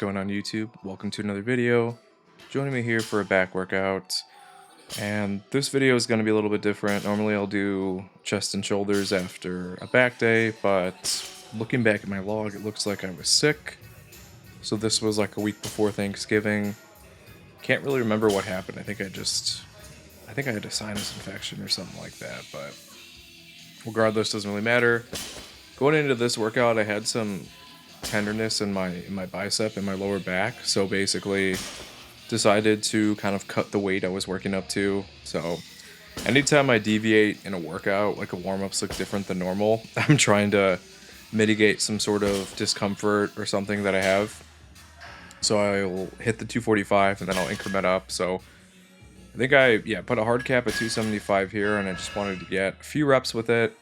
going on YouTube? Welcome to another video. Joining me here for a back workout. And this video is going to be a little bit different. Normally I'll do chest and shoulders after a back day, but looking back at my log, it looks like I was sick. So this was like a week before Thanksgiving. Can't really remember what happened. I think I had a sinus infection or something like that, but regardless, doesn't really matter. Going into this workout, I had some tenderness in my bicep and my lower back, so basically decided to kind of cut the weight I was working up to. So anytime I deviate in a workout, like a warm-up's look different than normal, I'm trying to mitigate some sort of discomfort or something that I have. So I'll hit the 245 and then I'll increment up. So I think I put a hard cap at 275 here, and I just wanted to get a few reps with it.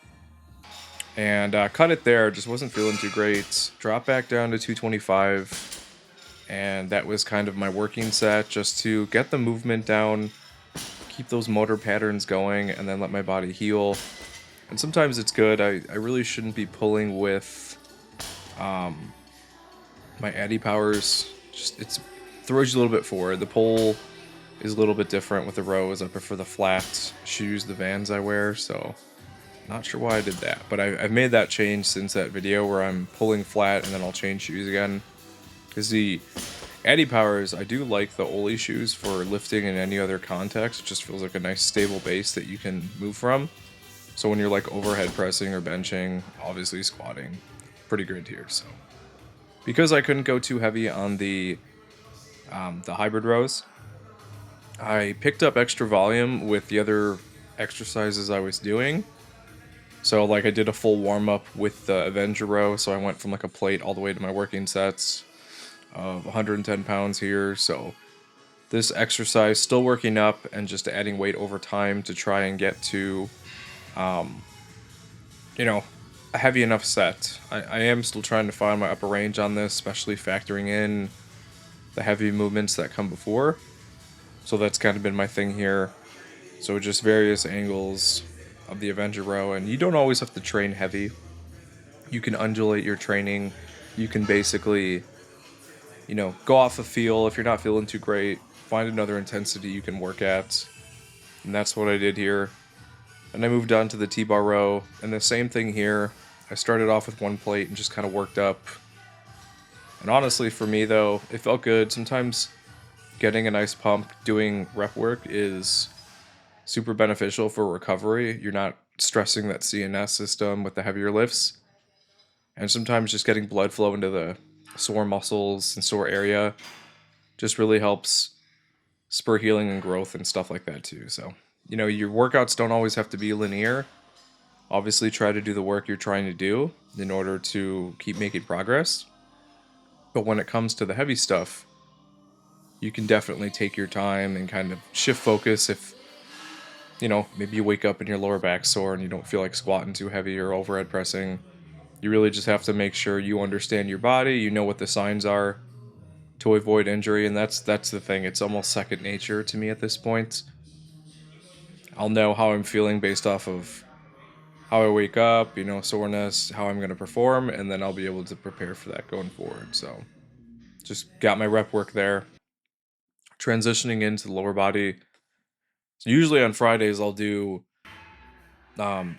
And cut it there, just wasn't feeling too great. Drop back down to 225, and that was kind of my working set, just to get the movement down, keep those motor patterns going, and then let my body heal. And sometimes it's good. I really shouldn't be pulling with my addy powers. Just it throws you a little bit forward. The pull is a little bit different with the rows. I prefer the flat shoes, the Vans I wear, so not sure why I did that, but I've made that change since that video where I'm pulling flat and then I'll change shoes again. Because the Addy Powers, I do like the Oli shoes for lifting in any other context. It just feels like a nice stable base that you can move from. So when you're like overhead pressing or benching, obviously squatting, pretty good here. So because I couldn't go too heavy on the hybrid rows, I picked up extra volume with the other exercises I was doing. So like I did a full warm up with the Avenger row, so I went from like a plate all the way to my working sets of 110 pounds here. So this exercise, still working up and just adding weight over time to try and get to, a heavy enough set. I am still trying to find my upper range on this, especially factoring in the heavy movements that come before. So that's kind of been my thing here. So just various angles of the Avenger row, and you don't always have to train heavy. You can undulate your training. You can basically, go off a feel. If you're not feeling too great, find another intensity you can work at. And that's what I did here. And I moved on to the T-bar row, and the same thing here. I started off with one plate and just kind of worked up. And honestly, for me though, it felt good. Sometimes getting a nice pump, doing rep work is super beneficial for recovery. You're not stressing that CNS system with the heavier lifts. And sometimes just getting blood flow into the sore muscles and sore area just really helps spur healing and growth and stuff like that too. So, your workouts don't always have to be linear. Obviously, try to do the work you're trying to do in order to keep making progress. But when it comes to the heavy stuff, you can definitely take your time and kind of shift focus if maybe you wake up and your lower back's sore and you don't feel like squatting too heavy or overhead pressing. You really just have to make sure you understand your body, you know what the signs are to avoid injury, and that's the thing. It's almost second nature to me at this point. I'll know how I'm feeling based off of how I wake up, soreness, how I'm going to perform, and then I'll be able to prepare for that going forward. So just got my rep work there. Transitioning into the lower body. So usually on Fridays I'll do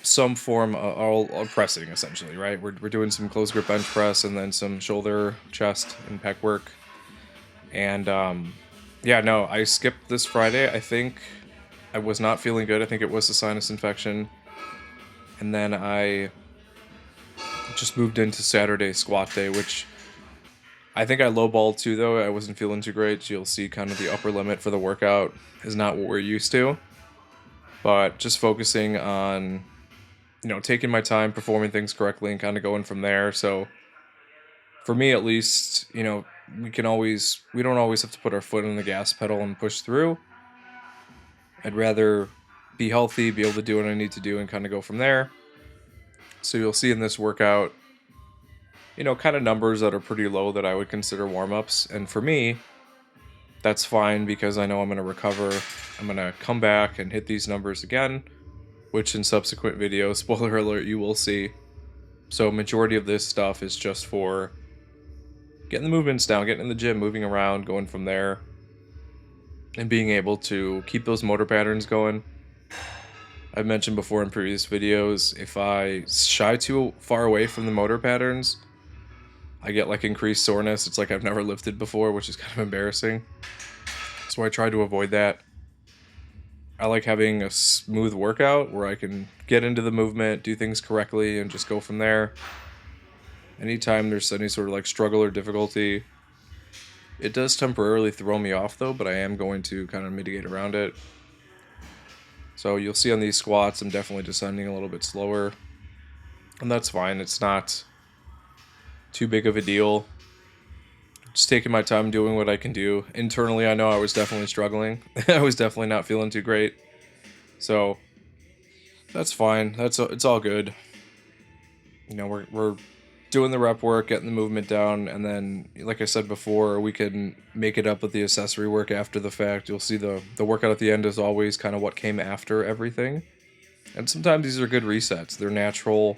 some form of pressing, essentially, right? We're doing some close grip bench press and then some shoulder, chest, and pec work. And I skipped this Friday. I think I was not feeling good. I think it was a sinus infection. And then I just moved into Saturday squat day, which I think I lowballed too, though. I wasn't feeling too great. You'll see kind of the upper limit for the workout is not what we're used to. But just focusing on, taking my time, performing things correctly, and kind of going from there. So for me, at least, we don't always have to put our foot on the gas pedal and push through. I'd rather be healthy, be able to do what I need to do, and kind of go from there. So you'll see in this workout, kind of numbers that are pretty low that I would consider warm-ups. And for me, that's fine because I know I'm going to recover. I'm going to come back and hit these numbers again, which in subsequent videos, spoiler alert, you will see. So majority of this stuff is just for getting the movements down, getting in the gym, moving around, going from there, and being able to keep those motor patterns going. I've mentioned before in previous videos, if I shy too far away from the motor patterns, I get like increased soreness. It's like I've never lifted before, which is kind of embarrassing. So I try to avoid that. I like having a smooth workout where I can get into the movement, do things correctly, and just go from there. Anytime there's any sort of like struggle or difficulty, it does temporarily throw me off though, but I am going to kind of mitigate around it. So you'll see on these squats, I'm definitely descending a little bit slower, and that's fine. It's not too big of a deal. Just taking my time doing what I can do. Internally, I know I was definitely struggling. I was definitely not feeling too great. So that's fine. It's all good. You know, we're doing the rep work, getting the movement down, and then, like I said before, we can make it up with the accessory work after the fact. You'll see the workout at the end is always kind of what came after everything. And sometimes these are good resets. They're natural,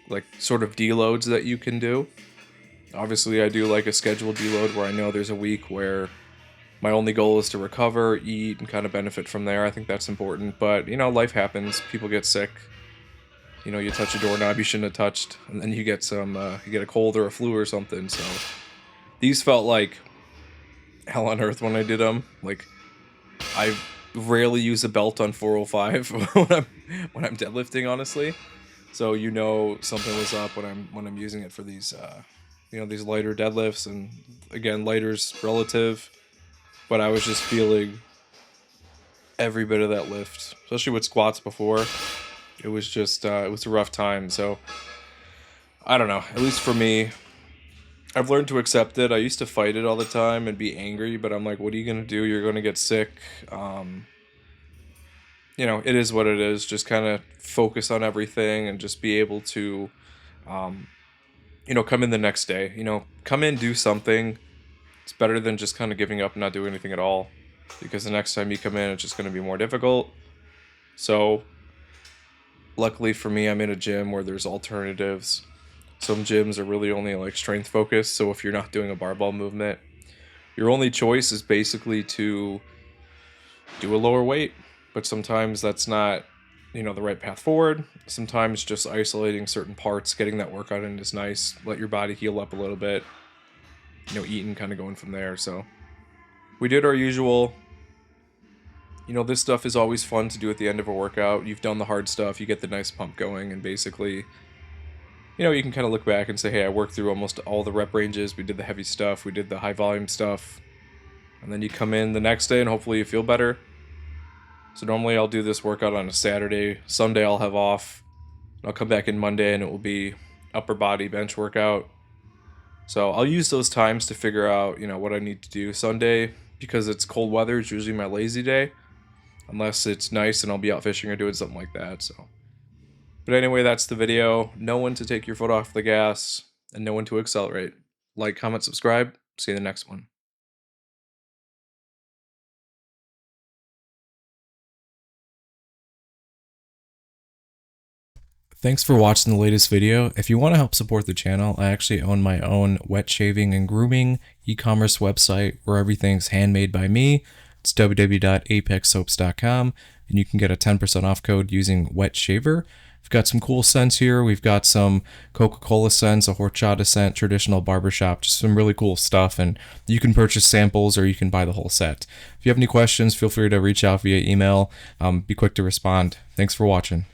like, sort of deloads that you can do. Obviously, I do like a scheduled deload where I know there's a week where my only goal is to recover, eat, and kind of benefit from there. I think that's important. But, you know, life happens. People get sick. You know, you touch a doorknob you shouldn't have touched, and then you get you get a cold or a flu or something. So these felt like hell on earth when I did them. Like, I rarely use a belt on 405 when I'm deadlifting, honestly. So you know something was up when I'm using it for these you know, these lighter deadlifts. And again, lighter's relative, but I was just feeling every bit of that lift, especially with squats before. It was just it was a rough time. So I don't know, at least for me, I've learned to accept it. I used to fight it all the time and be angry, but I'm like, what are you gonna do? You're gonna get sick. You know, it is what it is. Just kind of focus on everything and just be able to you know, come in the next day. You know, come in, do something. It's better than just kind of giving up and not doing anything at all, because the next time you come in, it's just going to be more difficult. So luckily for me, I'm in a gym where there's alternatives. Some gyms are really only like strength focused. So if you're not doing a barbell movement, your only choice is basically to do a lower weight. But sometimes that's not, you know, the right path forward. Sometimes just isolating certain parts, getting that workout in is nice. Let your body heal up a little bit. You know, eating, kind of going from there. So we did our usual. You know, this stuff is always fun to do at the end of a workout. You've done the hard stuff, you get the nice pump going, and basically, you know, you can kind of look back and say, hey, I worked through almost all the rep ranges. We did the heavy stuff, we did the high volume stuff. And then you come in the next day and hopefully you feel better. So normally I'll do this workout on a Saturday. Sunday I'll have off. I'll come back in Monday and it will be upper body bench workout. So I'll use those times to figure out, you know, what I need to do. Sunday, because it's cold weather, it's usually my lazy day. Unless it's nice and I'll be out fishing or doing something like that. So, but anyway, that's the video. Know when to take your foot off the gas and know when to accelerate. Like, comment, subscribe. See you in the next one. Thanks for watching the latest video. If you want to help support the channel, I actually own my own wet shaving and grooming e-commerce website where everything's handmade by me. It's www.apexsoaps.com, and you can get a 10% off code using wet shaver. We've got some cool scents here. We've got some Coca-Cola scents, a horchata scent, traditional barbershop, just some really cool stuff. And you can purchase samples or you can buy the whole set. If you have any questions, feel free to reach out via email. Be quick to respond. Thanks for watching.